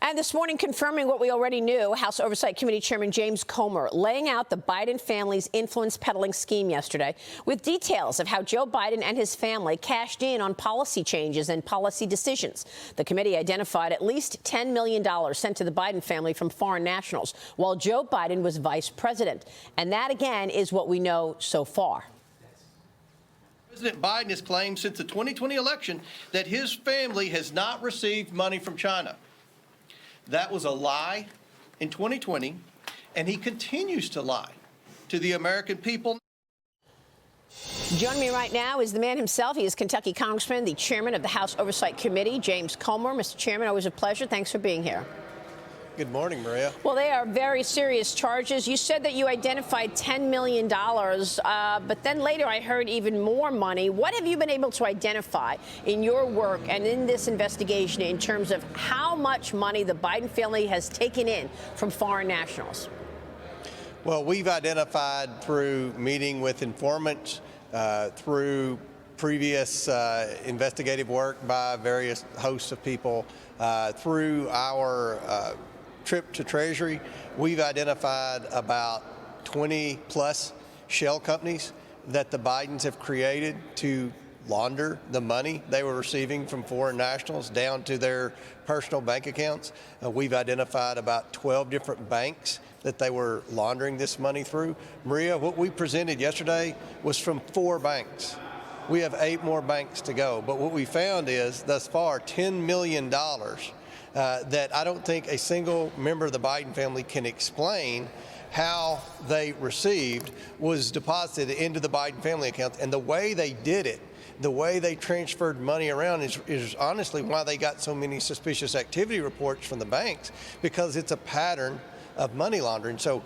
And this morning, confirming what we already knew, House Oversight Committee Chairman James Comer laying out the Biden family's influence peddling scheme yesterday with details of how Joe Biden and his family cashed in on policy changes and policy decisions. The committee identified at least $10 million sent to the Biden family from foreign nationals while Joe Biden was vice president. And that, again, is what we know so far. President Biden has claimed since the 2020 election that his family has not received money from China. That was a lie in 2020, and he continues to lie to the American people. Joining me right now is the man himself. He is Kentucky Congressman, the chairman of the House Oversight Committee, James Comer. Mr. Chairman, always a pleasure. Thanks for being here. Good morning, Maria. Well, they are very serious charges. You said that you identified $10 million, but then later I heard even more money. What have you been able to identify in your work and in this investigation in terms of how much money the Biden family has taken in from foreign nationals? Well, we've identified through meeting with informants, through previous investigative work by various hosts of people, through our trip to Treasury, we've identified about 20 plus shell companies that the Bidens have created to launder the money they were receiving from foreign nationals down to their personal bank accounts. We've identified about 12 different banks that they were laundering this money through. Maria, what we presented yesterday was from 4 banks. We have 8 more banks to go, but what we found is thus far $10 million that I don't think a single member of the Biden family can explain how they received was deposited into the Biden family accounts. And the way they did it, the way they transferred money around is honestly why they got so many suspicious activity reports from the banks, because it's a pattern of money laundering. So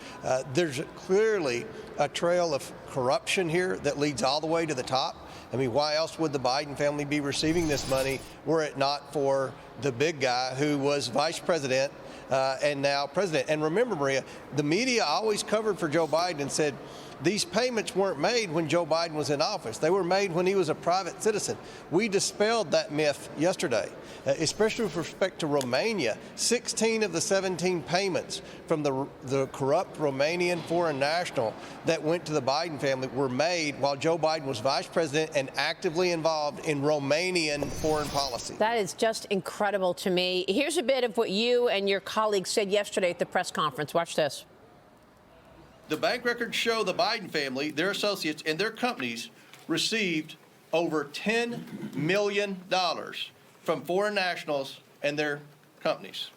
there's clearly a trail of corruption here that leads all the way to the top. I mean, why else would the Biden family be receiving this money were it not for the big guy who was vice president and now president? And remember, Maria, the media always covered for Joe Biden and said these payments weren't made when Joe Biden was in office. They were made when he was a private citizen. We dispelled that myth yesterday, especially with respect to Romania. 16 of the 17 payments from the corrupt Romanian foreign national that went to the Biden family were made while Joe Biden was vice president and actively involved in Romanian foreign policy. That is just incredible to me. Here's a bit of what you and your colleagues said yesterday at the press conference. Watch this. The bank records show the Biden family, their associates, and their companies received over $10 million from foreign nationals and their companies.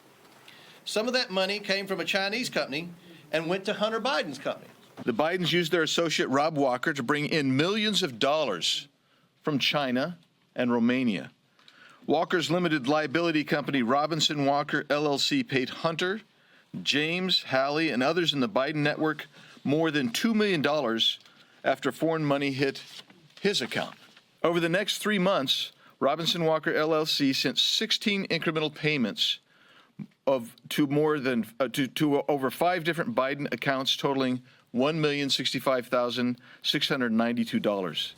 Some of that money came from a Chinese company and went to Hunter Biden's company. The Bidens used their associate Rob Walker to bring in millions of dollars from China and Romania. Walker's limited liability company, Robinson Walker LLC, paid Hunter, James, Hallie, and others in the Biden network more than $2 million after foreign money hit his account. Over the next 3 months, Robinson Walker LLC sent 16 incremental payments to over 5 different Biden accounts totaling $1,065,692.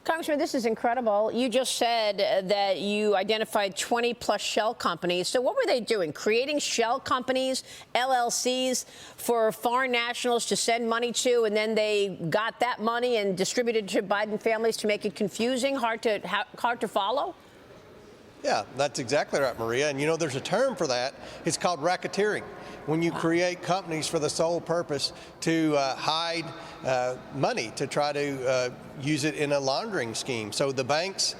Congressman, this is incredible. You just said that you identified 20 plus shell companies. So what were they doing? Creating shell companies, LLCs, for foreign nationals to send money to, and then they got that money and distributed to Biden families to make it confusing, hard to follow? Yeah, that's exactly right, Maria. And you know, there's a term for that. It's called racketeering. When you create companies for the sole purpose to hide money, to try to use it in a laundering scheme. So the banks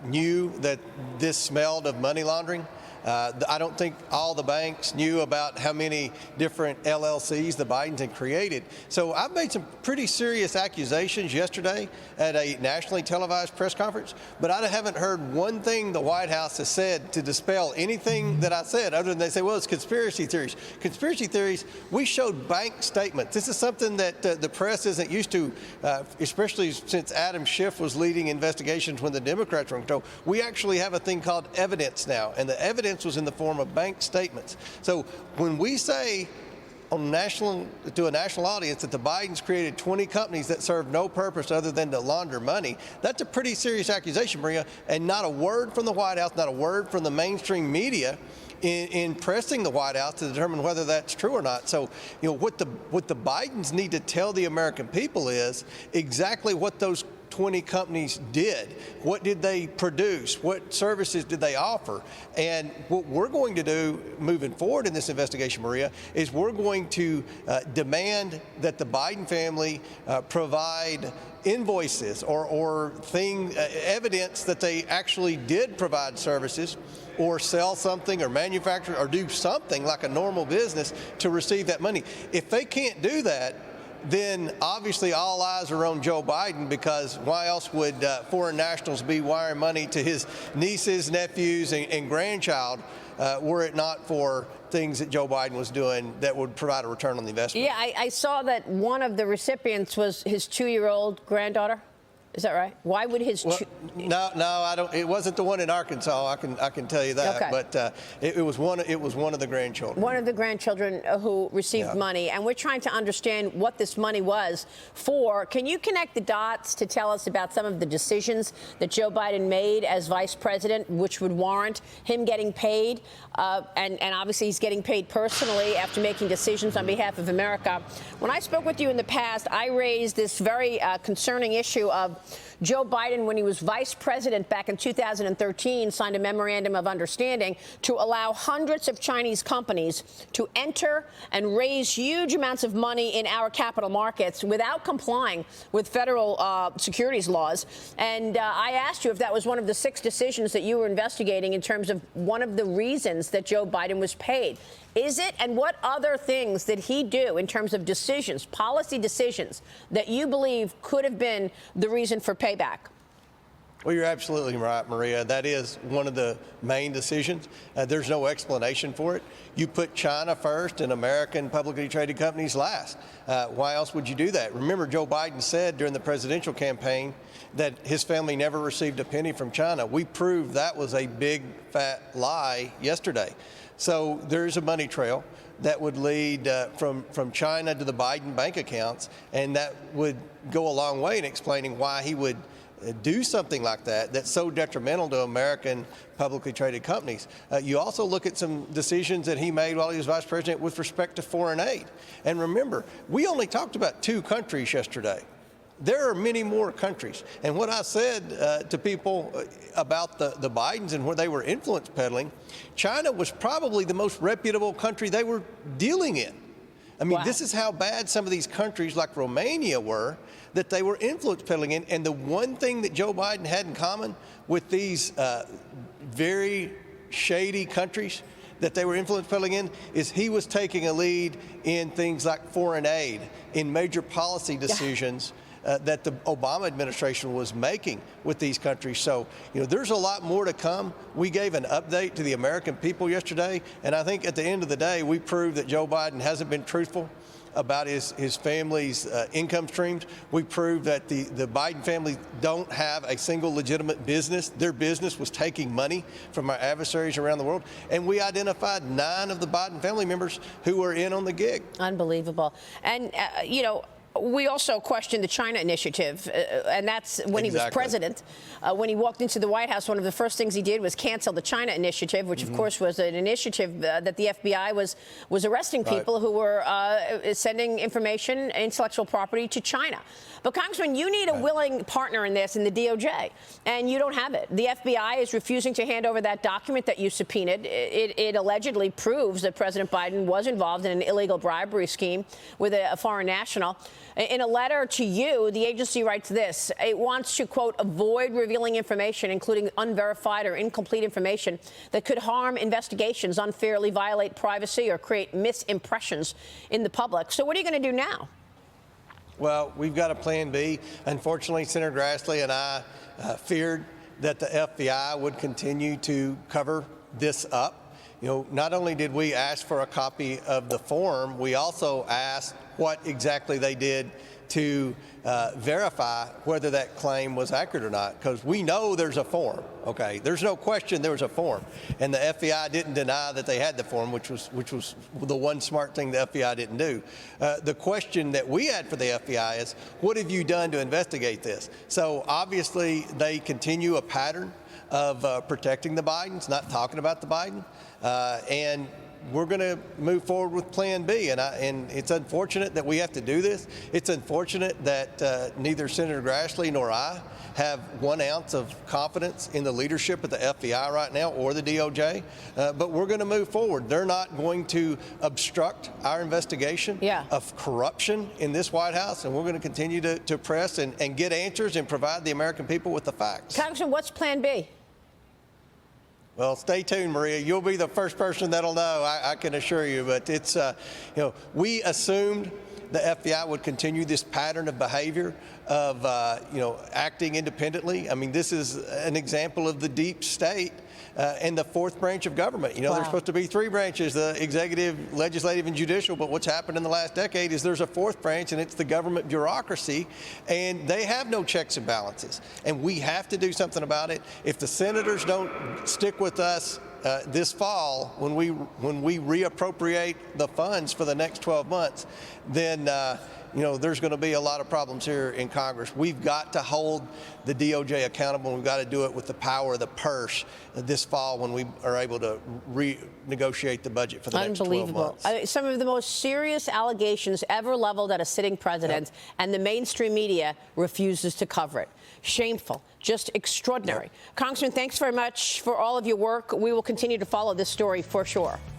knew that this smelled of money laundering. I don't think all the banks knew about how many different LLCs the Bidens had created. So I've made some pretty serious accusations yesterday at a nationally televised press conference, but I haven't heard one thing the White House has said to dispel anything that I said, other than they say, well, it's conspiracy theories. Conspiracy theories, we showed bank statements. This is something that the press isn't used to, especially since Adam Schiff was leading investigations when the Democrats were in control. We actually have a thing called evidence now, and the evidence was in the form of bank statements. So when we say to a national audience that the Bidens created 20 companies that serve no purpose other than to launder money. That's a pretty serious accusation, Maria, and not a word from the White House, not a word from the mainstream media in pressing the White House to determine whether that's true or not. So, what the Bidens need to tell the American people is exactly what those 20 companies did. What did they produce? What services did they offer? And what we're going to do moving forward in this investigation, Maria, is we're going to demand that the Biden family provide invoices or evidence that they actually did provide services or sell something or manufacture or do something like a normal business to receive that money. If they can't do that, then obviously all eyes are on Joe Biden, because why else would foreign nationals be wiring money to his nieces, nephews, and grandchild were it not for things that Joe Biden was doing that would provide a return on the investment? Yeah, I saw that one of the recipients was his 2-year-old granddaughter. Is that right? Why would his... No, I don't. It wasn't the one in Arkansas. I can tell you that. Okay. But it was one of the grandchildren. One of the grandchildren who received money, and we're trying to understand what this money was for. Can you connect the dots to tell us about some of the decisions that Joe Biden made as vice president, which would warrant him getting paid? And obviously he's getting paid personally after making decisions on behalf of America. When I spoke with you in the past, I raised this very concerning issue of Joe Biden, when he was vice president back in 2013, signed a memorandum of understanding to allow hundreds of Chinese companies to enter and raise huge amounts of money in our capital markets without complying with federal securities laws. And I asked you if that was one of the 6 decisions that you were investigating in terms of one of the reasons that Joe Biden was paid. Is it? And what other things did he do in terms of decisions, policy decisions, that you believe could have been the reason for payback? Well, you're absolutely right, Maria. That is one of the main decisions. There's no explanation for it. You put China first and American publicly traded companies last. Why else would you do that? Remember, Joe Biden said during the presidential campaign that his family never received a penny from China. We proved that was a big, fat lie yesterday. So there's a money trail that would lead from China to the Biden bank accounts, and that would go a long way in explaining why he would do something like that that's so detrimental to American publicly traded companies. You also look at some decisions that he made while he was vice president with respect to foreign aid. And remember, we only talked about 2 countries yesterday. There are many more countries. And what I said to people about the Bidens and where they were influence peddling, China was probably the most reputable country they were dealing in. I mean, This is how bad some of these countries like Romania were that they were influence peddling in. And the one thing that Joe Biden had in common with these very shady countries that they were influence peddling in is he was taking a lead in things like foreign aid, in major policy decisions that the Obama administration was making with these countries. So, there's a lot more to come. We gave an update to the American people yesterday, and I think at the end of the day, we proved that Joe Biden hasn't been truthful about his family's income streams. We proved that the Biden family don't have a single legitimate business. Their business was taking money from our adversaries around the world. And we identified 9 of the Biden family members who were in on the gig. Unbelievable. And, we also questioned the China initiative, and that's when he was president. When he walked into the White House, one of the first things he did was cancel the China initiative, which, of course, was an initiative that the FBI was arresting people who were sending information, intellectual property to China. But, Congressman, you need a willing partner in this in the DOJ, and you don't have it. The FBI is refusing to hand over that document that you subpoenaed. It allegedly proves that President Biden was involved in an illegal bribery scheme with a foreign national. In a letter to you, the agency writes this. It wants to, quote, avoid revealing information, including unverified or incomplete information that could harm investigations, unfairly violate privacy, or create misimpressions in the public. So what are you going to do now? Well, we've got a plan B. Unfortunately, Senator Grassley and I feared that the FBI would continue to cover this up. Not only did we ask for a copy of the form, we also asked what exactly they did to verify whether that claim was accurate or not, because we know there's a form. Okay, there's no question there was a form, and the FBI didn't deny that they had the form, which was the one smart thing the FBI didn't do. The question that we had for the FBI is, what have you done to investigate this? So obviously they continue a pattern of protecting the Bidens, not talking about the Biden, and we're going to move forward with Plan B. And it's unfortunate that we have to do this. It's unfortunate that neither Senator Grassley nor I have 1 ounce of confidence in the leadership of the FBI right now or the DOJ, but we're going to move forward. They're not going to obstruct our investigation of corruption in this White House, and we're going to continue to press and get answers and provide the American people with the facts. Congressman, what's Plan B? Well, stay tuned, Maria. You'll be the first person that'll know, I can assure you. But it's, we assumed the FBI would continue this pattern of behavior of, acting independently. I mean, this is an example of the deep state and the fourth branch of government. There's supposed to be 3 branches, the executive, legislative, and judicial. But what's happened in the last decade is there's a 4th branch, and it's the government bureaucracy. And they have no checks and balances. And we have to do something about it. If the senators don't stick with us this fall, when we reappropriate the funds for the next 12 months, then there's going to be a lot of problems here in Congress. We've got to hold the DOJ accountable. We've got to do it with the power of the purse this fall when we are able to renegotiate the budget for the next 12 months. Some of the most serious allegations ever leveled at a sitting president, and the mainstream media refuses to cover it. Shameful, just extraordinary. Congressman, thanks very much for all of your work. We will continue to follow this story for sure.